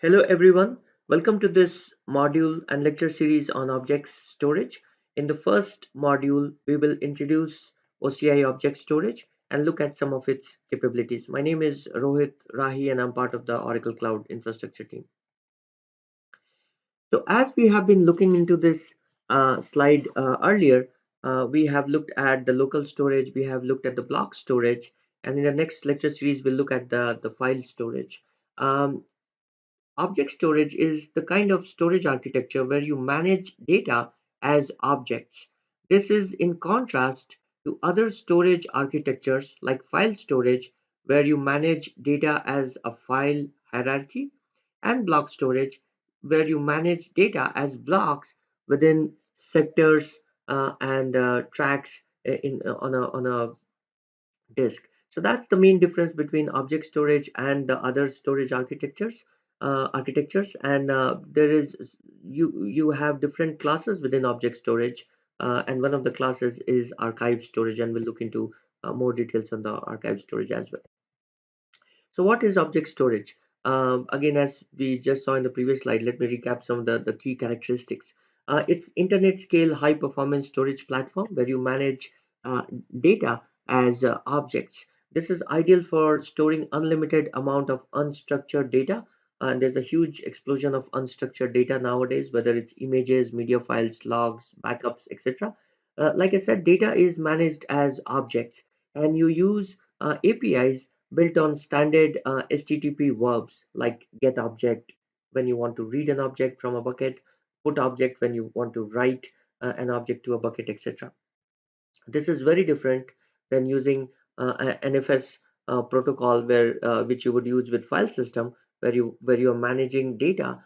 Hello everyone, welcome to this module and lecture series on object storage. In the first module, we will introduce OCI object storage and look at some of its capabilities. My name is Rohit Rahi and I'm part of the Oracle Cloud Infrastructure team. So as we have been looking into this slide earlier, we have looked at the local storage, we have looked at the block storage, and in the next lecture series, we'll look at the file storage. Um, Object storage is the kind of storage architecture where you manage data as objects. This is in contrast to other storage architectures like file storage, where you manage data as a file hierarchy, and block storage, where you manage data as blocks within sectors and tracks on a disk. So that's the main difference between object storage and the other storage architectures. And there is you have different classes within object storage, and one of the classes is archive storage, and we'll look into more details on the archive storage as well. So what is object storage? Again, as we just saw in the previous slide, let me recap some of the key characteristics. It's internet scale high performance storage platform where you manage uh, data as objects. This is ideal for storing unlimited amount of unstructured data. And there's a huge explosion of unstructured data nowadays, whether it's images, media files, logs, backups, etc. Like I said, data is managed as objects, and you use APIs built on standard HTTP verbs like get object when you want to read an object from a bucket, put object when you want to write an object to a bucket, etc. This is very different than using a NFS protocol where which you would use with file system where you are managing data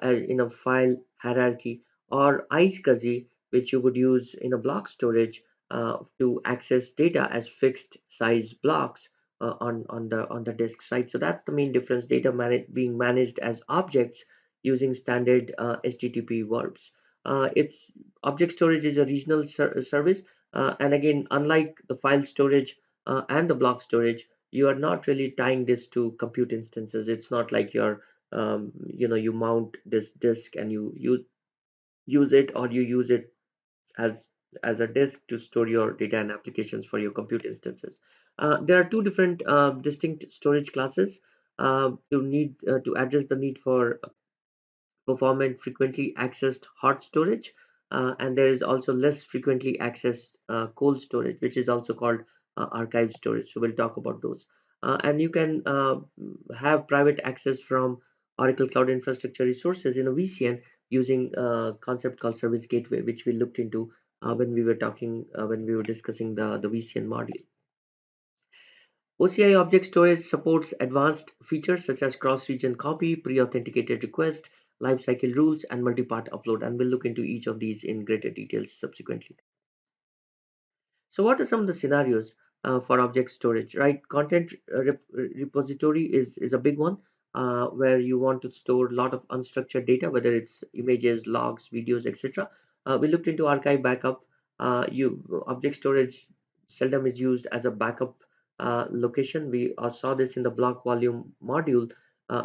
in a file hierarchy, or iSCSI which you would use in a block storage to access data as fixed size blocks on the disk side. So that's the main difference: data being managed as objects using standard HTTP verbs. It's object storage is a regional service, and again, unlike the file storage and the block storage, you are not really tying this to compute instances. It's not like you mount this disk and you use it, or you use it as as a disk to store your data and applications for your compute instances. There are two different distinct storage classes to address the need for performant frequently accessed hot storage, and there is also less frequently accessed cold storage, which is also called archive storage. So we'll talk about those, and you can have private access from Oracle Cloud Infrastructure resources in a VCN using a concept called service gateway, which we looked into when we were discussing the VCN module. OCI Object Storage supports advanced features such as cross-region copy, pre-authenticated request, lifecycle rules, and multi-part upload, and we'll look into each of these in greater details subsequently. So what are some of the scenarios for object storage, right? Content repository is a big one, where you want to store a lot of unstructured data, whether it's images, logs, videos, etc. We looked into archive backup. You Object storage seldom is used as a backup location. We saw this in the block volume module,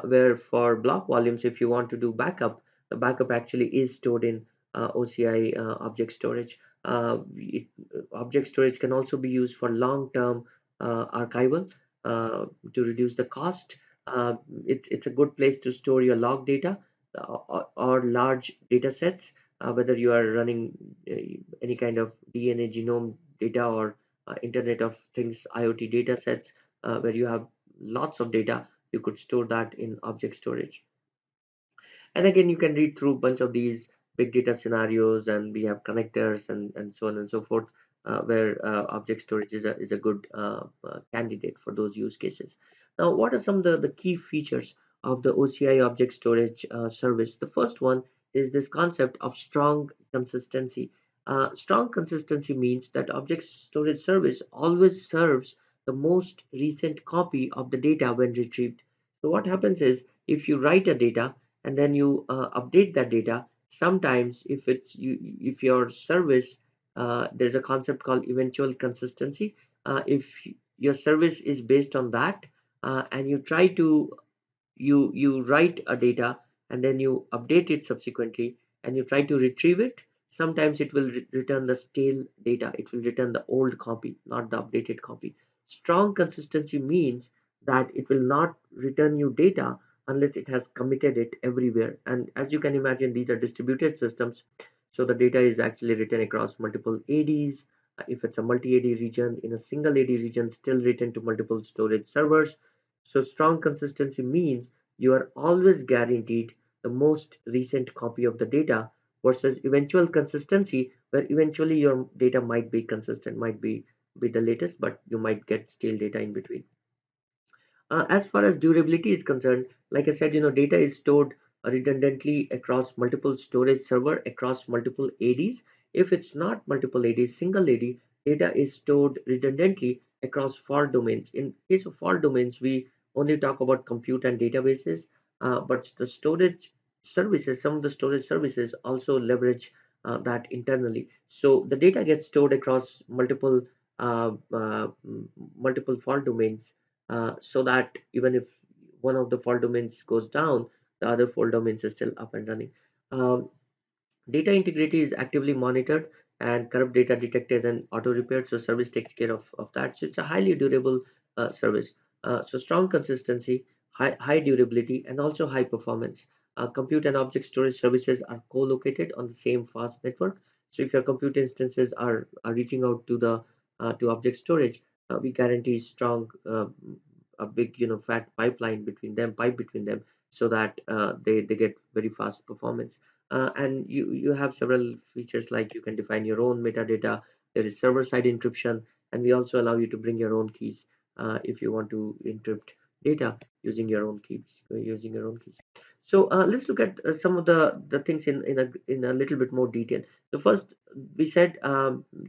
where for block volumes, if you want to do backup, the backup actually is stored in OCI object storage. Object storage can also be used for long-term archival to reduce the cost. It's a good place to store your log data or large data sets, whether you are running any kind of DNA genome data or Internet of Things IoT data sets, where you have lots of data. You could store that in object storage. And again, you can read through a bunch of these big data scenarios, and we have connectors and so on and so forth, where object storage is a good candidate for those use cases. Now, what are some of the key features of the OCI object storage service? The first one is this concept of strong consistency. Strong consistency means that object storage service always serves the most recent copy of the data when retrieved. So what happens is, if you write a data and then you update that data, sometimes if your service, there's a concept called eventual consistency. If your service is based on that, and you try to You write a data and then you update it subsequently and you try to retrieve it. Sometimes it will return the stale data, it will return the old copy, not the updated copy. Strong consistency means that it will not return you data unless it has committed it everywhere. And as you can imagine, these are distributed systems, so the data is actually written across multiple ADs. If it's a multi-AD region, in a single AD region, still written to multiple storage servers. So strong consistency means you are always guaranteed the most recent copy of the data, versus eventual consistency, where eventually your data might be consistent, might be with the latest, but you might get stale data in between. As far as durability is concerned, like I said, data is stored redundantly across multiple storage server, across multiple ADs. If it's not multiple ADs, single AD, data is stored redundantly across fault domains. In case of fault domains, we only talk about compute and databases, but the storage services, some of the storage services also leverage that internally. So the data gets stored across multiple fault domains, so that even if one of the fault domains goes down, the other fault domains is still up and running. Um, Data integrity is actively monitored and corrupt data detected and auto repaired. So service takes care of that. So it's a highly durable service. So strong consistency, high durability, and also high performance. Compute and object storage services are co-located on the same fast network. So if your compute instances are reaching out to the to object storage, we guarantee strong a big fat pipe between them, so that they get very fast performance. And you have several features, like you can define your own metadata. There is server-side encryption, and we also allow you to bring your own keys if you want to encrypt data using your own keys. So let's look at some of the things in a little bit more detail. So first, we said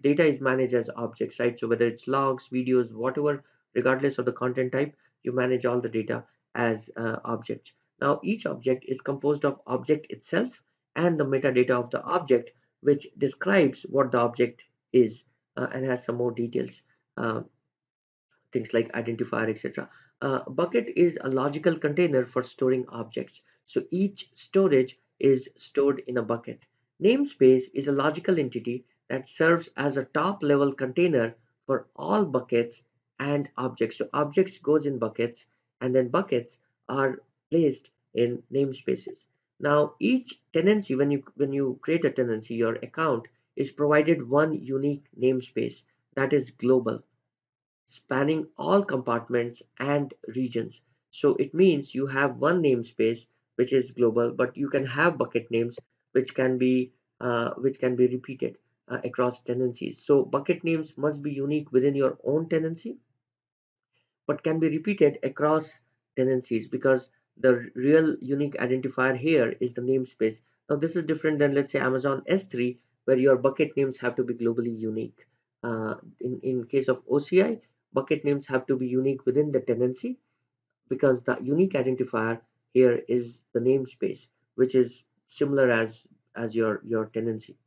data is managed as objects, right? So whether it's logs, videos, whatever, regardless of the content type, you manage all the data as objects. Now each object is composed of object itself and the metadata of the object, which describes what the object is, and has some more details, uh, things like identifier, etc. Bucket is a logical container for storing objects. So each storage is stored in a bucket. Namespace is a logical entity that serves as a top level container for all buckets and objects. So objects goes in buckets, and then buckets are placed in namespaces. Now each tenancy, when you create a tenancy, your account is provided one unique namespace that is global, spanning all compartments and regions. So it means you have one namespace which is global, but you can have bucket names which can be repeated across tenancies. So bucket names must be unique within your own tenancy, but can be repeated across tenancies, because the real unique identifier here is the namespace. Now this is different than, let's say, Amazon S3, where your bucket names have to be globally unique. In case of OCI, bucket names have to be unique within the tenancy, because the unique identifier here is the namespace, which is similar as your tenancy.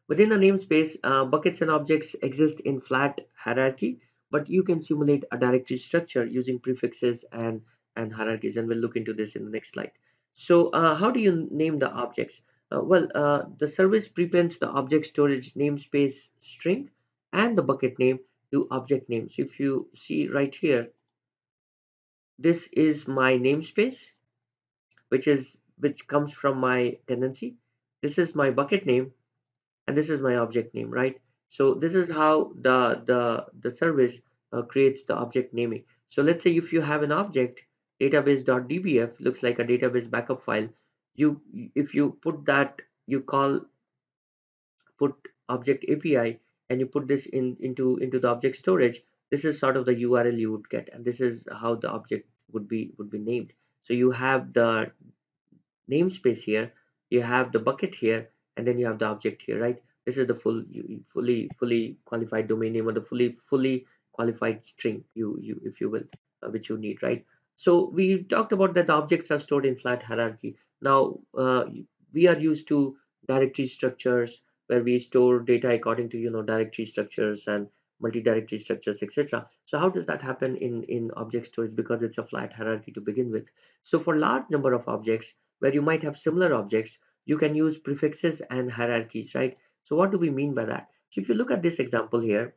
Within a namespace, buckets and objects exist in flat hierarchy, but you can simulate a directory structure using prefixes and hierarchies, and we'll look into this in the next slide. So how do you name the objects? The service prepends the object storage namespace string and the bucket name to object name. So if you see right here, this is my namespace, which comes from my tenancy. This is my bucket name, and this is my object name, right? So this is how the service creates the object naming. So let's say if you have an object, database.dbf looks like a database backup file. You if you put that, you put object API, and you put this into the object storage. This is sort of the URL you would get, and this is how the object would be named. So you have the namespace here, you have the bucket here, and then you have the object here, right? This is the fully qualified domain name, or the fully qualified string, you if you will, which you need, right? So we talked about that the objects are stored in flat hierarchy. Now we are used to directory structures, where we store data according to directory structures, multi-directory structures, etc. So how does that happen in object storage? Because it's a flat hierarchy to begin with. So for large number of objects where you might have similar objects, you can use prefixes and hierarchies, right? So what do we mean by that? So if you look at this example here,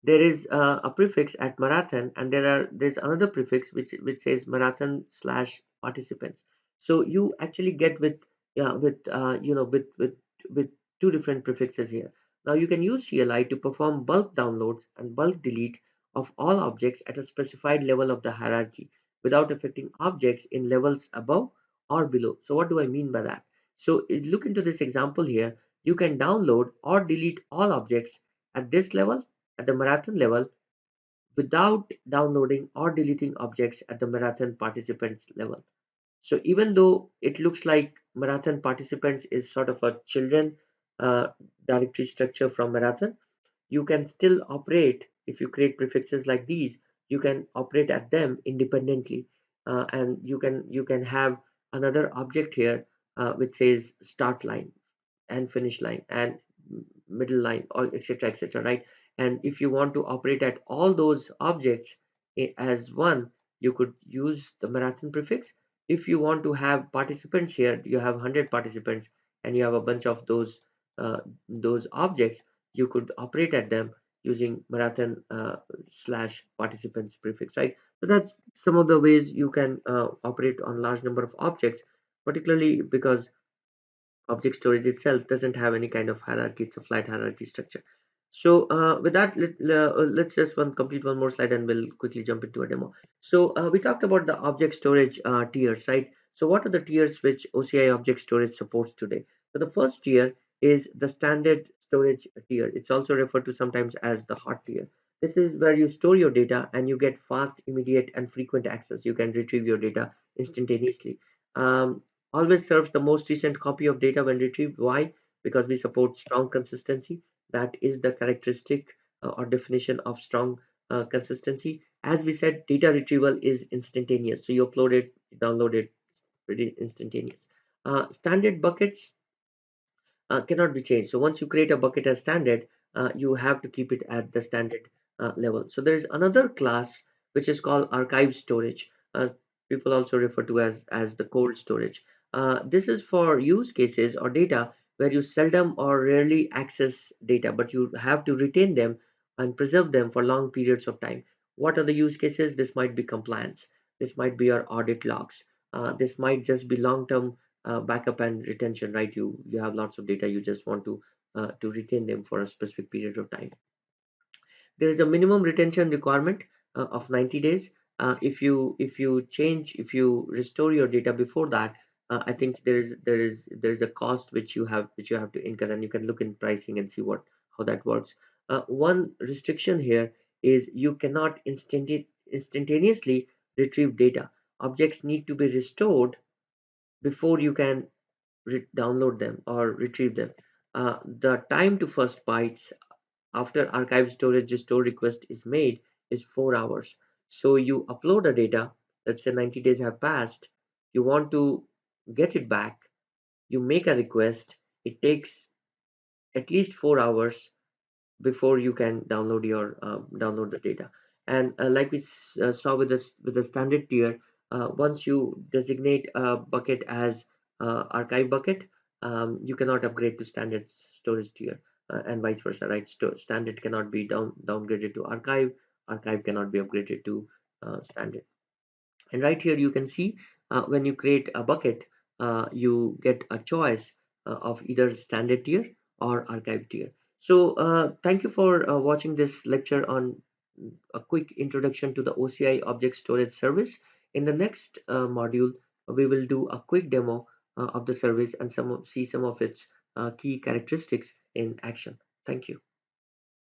there is a prefix at marathon, and there's another prefix which says marathon slash participants. So you actually get with, yeah, with two different prefixes here. Now you can use CLI to perform bulk downloads and bulk delete of all objects at a specified level of the hierarchy without affecting objects in levels above or below. So what do I mean by that? So look into this example here. You can download or delete all objects at this level, at the marathon level, without downloading or deleting objects at the marathon participants level. So even though it looks like marathon participants is sort of a children uh, directory structure from marathon, you can still operate. If you create prefixes like these, you can operate at them independently, and you can have another object here which says start line and finish line and middle line, or etc, etc, right? And if you want to operate at all those objects as one, you could use the marathon prefix. If you want to have participants here, you have 100 participants and you have a bunch of those objects, you could operate at them using marathon slash participants prefix, right? So that's some of the ways you can operate on large number of objects, particularly because object storage itself doesn't have any kind of hierarchy. It's a flat hierarchy structure. So with that, let's just complete one more slide and we'll quickly jump into a demo. So we talked about the object storage tiers, right? So what are the tiers which OCI object storage supports today? So the first tier is the standard storage tier. It's also referred to sometimes as the hot tier. This is where you store your data and you get fast, immediate, and frequent access. You can retrieve your data instantaneously. Um, Always serves the most recent copy of data when retrieved. Why? Because we support strong consistency. That is the characteristic or definition of strong consistency. As we said, data retrieval is instantaneous. So you upload it, you download it, pretty instantaneous. Standard buckets cannot be changed. So once you create a bucket as standard, you have to keep it at the standard level. So there is another class which is called archive storage. People also refer to as the cold storage. This is for use cases or data where you seldom or rarely access data, but you have to retain them and preserve them for long periods of time. What are the use cases? This might be compliance. This might be your audit logs. This might just be long-term backup and retention, right? You have lots of data, you just want to retain them for a specific period of time. There is a minimum retention requirement of 90 days. If you restore your data before that, I think there is a cost which you have to incur, and you can look in pricing and see what how that works. One restriction here is you cannot instantaneously retrieve data. Objects need to be restored before you can download them or retrieve them. The time to first bytes after archive storage restore request is made is 4 hours. So you upload the data, let's say 90 days have passed, you want to get it back, you make a request, it takes at least 4 hours before you can download the data. And like we saw with the standard tier, once you designate a bucket as archive bucket, you cannot upgrade to standard storage tier, and vice versa, right? Standard cannot be downgraded to archive, archive cannot be upgraded to standard. And right here you can see when you create a bucket, you get a choice of either standard tier or archive tier. So thank you for watching this lecture on a quick introduction to the OCI object storage service. In the next module, we will do a quick demo of the service and see some of its key characteristics in action. Thank you.